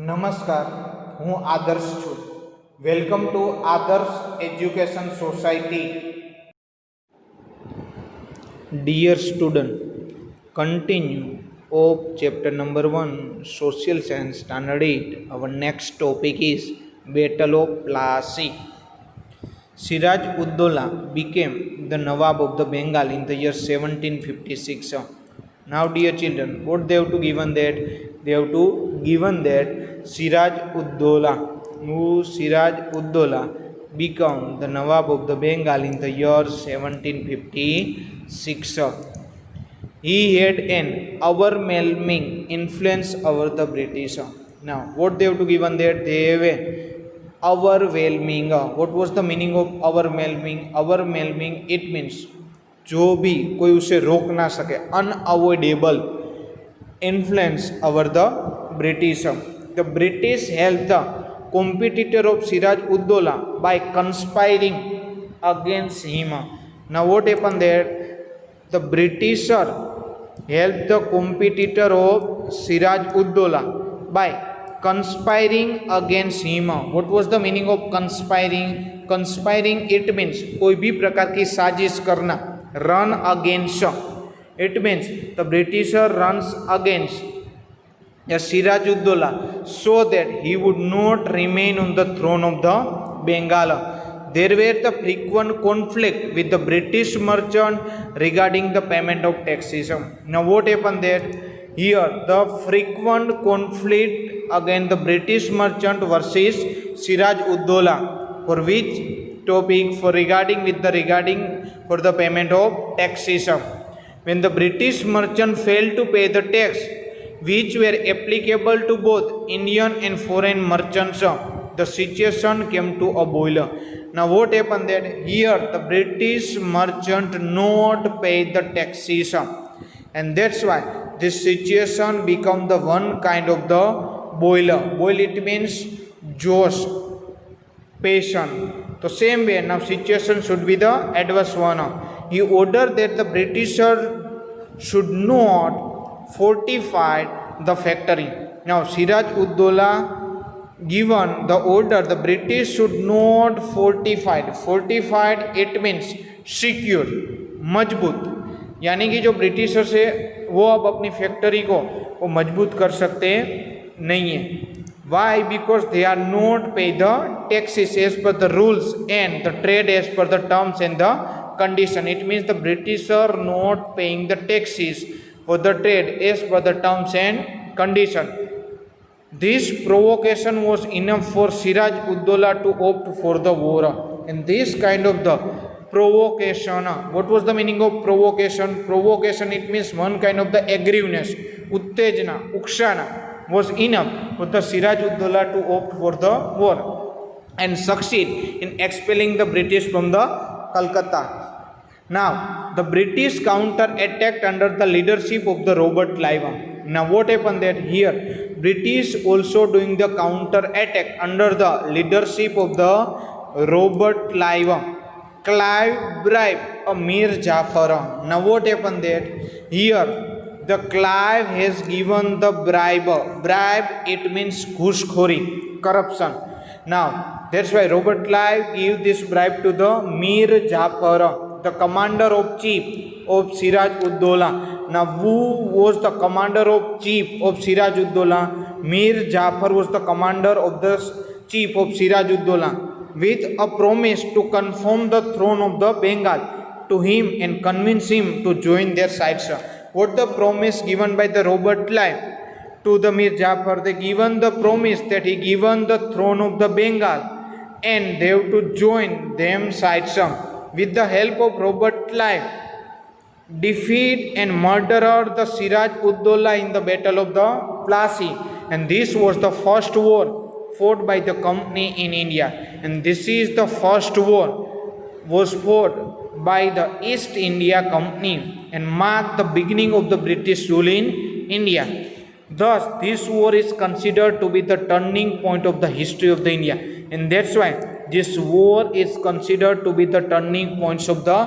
નમસ્કાર, હું આદર્શ છું. વેલકમ ટુ આદર્શ education society. Dear student, continue of chapter number 1, Social Science Standard 8. Our next topic is Battle of Plassey. Siraj Uddola became the Nawab of the Bengal in the year 1756. Now, dear children, what they have to given that? They have to given that Siraj Uddola became the Nawab of the Bengal in the year 1756. He had an overwhelming influence over the British. Now, what they have to given that? They have a overwhelming. What was the meaning of overwhelming? Overwhelming, it means जो भी कोई उसे रोक ना सके, unavoidable influence over the British. The British helped the competitor of Siraj Uddola by conspiring against him. Now what happened there? The Britisher helped the competitor of Siraj Uddola by conspiring against him. What was the meaning of conspiring? Conspiring, it means कोई भी प्रकार की साजिश करना. Run against, it means the Britisher runs against Siraj Uddola so that he would not remain on the throne of the Bengal. There were the frequent conflict with the British merchant regarding the payment of taxes. Now what happened there? Here the frequent conflict against the British merchant versus Siraj Uddola. For which topic? For regarding for the payment of taxes. When the British merchant failed to pay the tax which were applicable to both Indian and foreign merchants, the situation came to a boil. Now what happened that here the British merchant not paid the taxes, and that's why this situation become the one kind of the boiler. Boil, it means josh, passion. So same way now situation should be the adverse one. He ordered that the Britisher should not fortify the factory. Now Siraj Uddola given the order the British should not fortified. Fortified, it means secure, मजबूत. यानी कि जो Britishers है वो अब अपनी factory को वो मजबूत कर सकते नहीं है. Why? Because they are not pay the taxes as per the rules and the trade as per the terms and the condition. It means the British are not paying the taxes for the trade as per the terms and condition. This provocation was enough for Siraj Uddola to opt for the war. And this kind of the provocation, what was the meaning of provocation? Provocation, it means one kind of the aggressiveness, uttejana, ukshana, was enough for the Siraj Uddola to opt for the war and succeed in expelling the British from the Calcutta. Now the British counter-attacked under the leadership of the Robert Clive. Now what happened that here British also doing the counter-attack under the leadership of the Robert Clive. Clive bribed a Mir Jafar. Now what happened that here the Clive has given the bribe. Bribe, it means घूसखोरी, corruption. Now that's why Robert Clive gave this bribe to the Mir Jafar, the commander of chief of Siraj Uddola. Now who was the commander of chief of Siraj Uddola? Mir Jafar was the commander of the chief of Siraj Uddola, with a promise to confirm the throne of the Bengal to him and convince him to join their sides. What the promise given by the Robert Clive to the Mir Jafar? They given the promise that he given the throne of the Bengal and they have to join them sides. With the help of Robert Clive, defeat and murder the Siraj Uddola in the Battle of the Plassey. And this was the first war fought by the company in India. And this is the first war was fought by the East India Company and marked the beginning of the British rule in India. Thus, this war is considered to be the turning point of the history of the India. And that's why this war is considered to be the turning points of the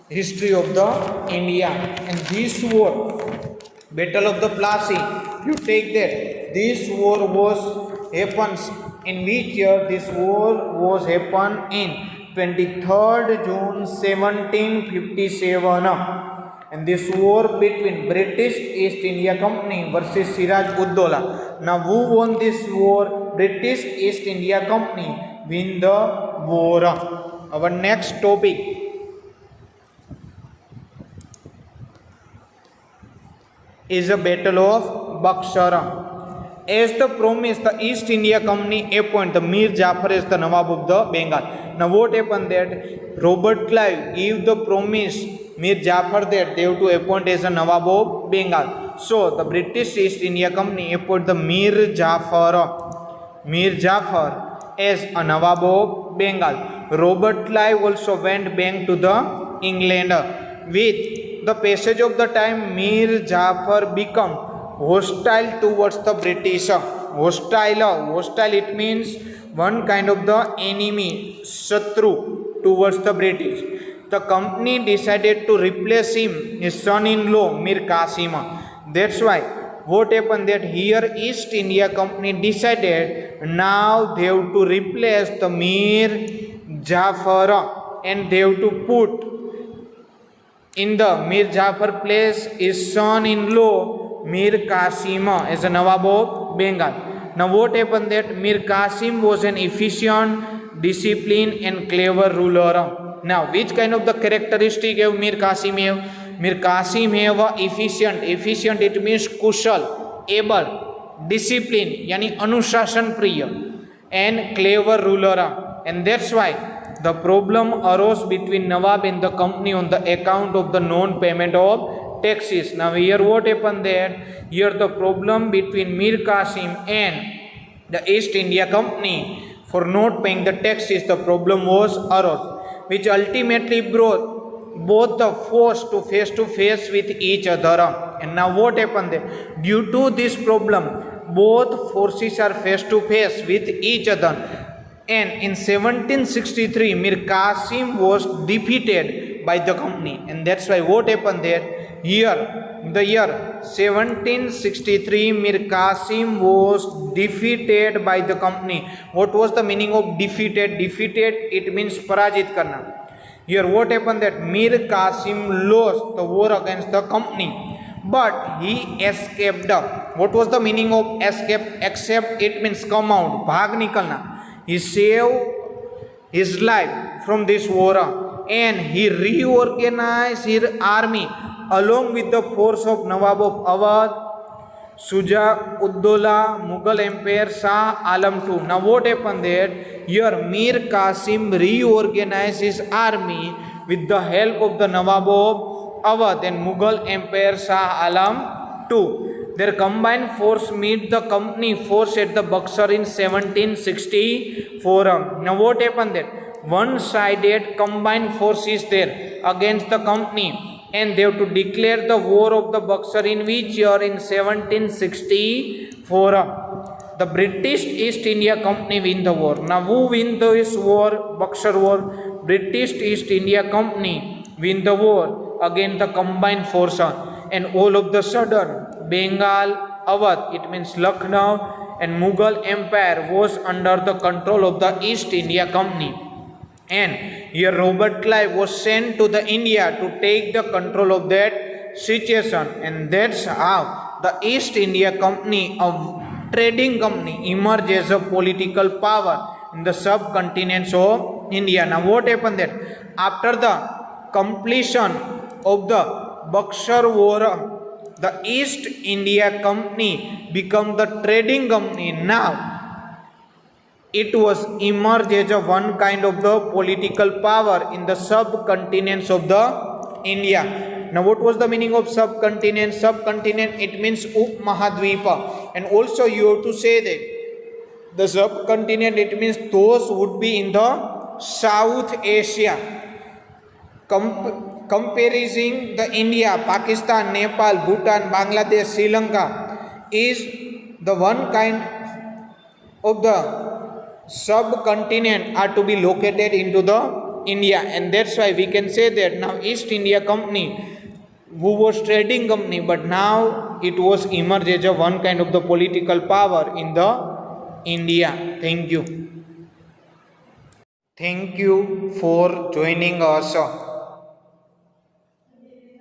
history of the India. And this war, Battle of the Plassey, you take that this war was happens in which year? This war was happened in 23rd June 1757, and this war between British East India Company versus Siraj Uddola. Now who won this war? British East India Company win the war. Our next topic is the Battle of Buxar. As the promise, the East India Company appoint the Mir Jafar as the Nawab of the Bengal. Now what happened that Robert Clive gave the promise Mir Jafar that they have to appoint as a Nawab of Bengal. So the British East India Company appoint the Mir Jafar as a Nawab of Bengal. Robert Clive also went back to the England. With the passage of the time, Mir Jafar become hostile towards the British. Hostile it means one kind of the enemy, shatru towards the British. The company decided to replace him, his son-in-law Mir Qasim. That's why what happened that here East India Company decided now they have to replace the Mir Jafar, and they have to put in the Mir Jafar place his son-in-law Mir Qasim as a Nawab of Bengal. Now what happened that Mir Qasim was an efficient, disciplined and clever ruler. Now which kind of the characteristic have Mir Qasim have? Mir Qasim have efficient it means kushal, able, discipline yani anushasan priya, and clever ruler. And that's why the problem arose between Nawab and the company on the account of the non-payment of taxes. Now here what happened there? Here the problem between Mir Qasim and the East India Company for not paying the taxes, the problem was arose, which ultimately brought both the force to face with each other. And now what happened there? Due to this problem, both forces are face to face with each other. And in 1763, Mir Qasim was defeated by the company. And that's why what happened there? Here, in the year 1763, Mir Qasim was defeated by the company. What was the meaning of defeated? Defeated, it means parajit karna. Here what happened that Mir Qasim lost the war against the company, but he escaped. What was the meaning of escape? Except, it means come out, bhag nikalna. He saved his life from this war, and he reorganized his army along with the force of Nawab of Awadh, Shuja Uddola, Mughal Empire, Shah Alam II. Now what happened there? Here Mir Qasim reorganized his army with the help of the Nawab of Awadh and Mughal Empire Shah Alam II. Their combined force meet the company force at the Buxar in 1764. Now what happened there? One-sided combined force is there against the company, and they have to declare the war of the Buxar in which year? In 1764. The British East India Company win the war. Now who win this war? Buxar war. British East India Company win the war against the combined force, and all of the sudden Bengal, Awadh, it means Lucknow, and Mughal Empire was under the control of the East India Company. And here Robert Clive was sent to the India to take the control of that situation, and that's how the East India Company, a trading company, emerged as a political power in the subcontinent of India. Now what happened there? After the completion of the Buxar War, the East India Company became the trading company. Now it was emerged as a one kind of the political power in the subcontinents of the India. Now what was the meaning of subcontinent? Subcontinent, it means Upmahadvipa. And also you have to say that the subcontinent, it means those would be in the South Asia. Comparing the India, Pakistan, Nepal, Bhutan, Bangladesh, Sri Lanka is the one kind of the subcontinent are to be located into the India, and that's why we can say that now East India Company who was trading company, but now it was emerged as a one kind of the political power in the India. Thank you. Thank you for joining us.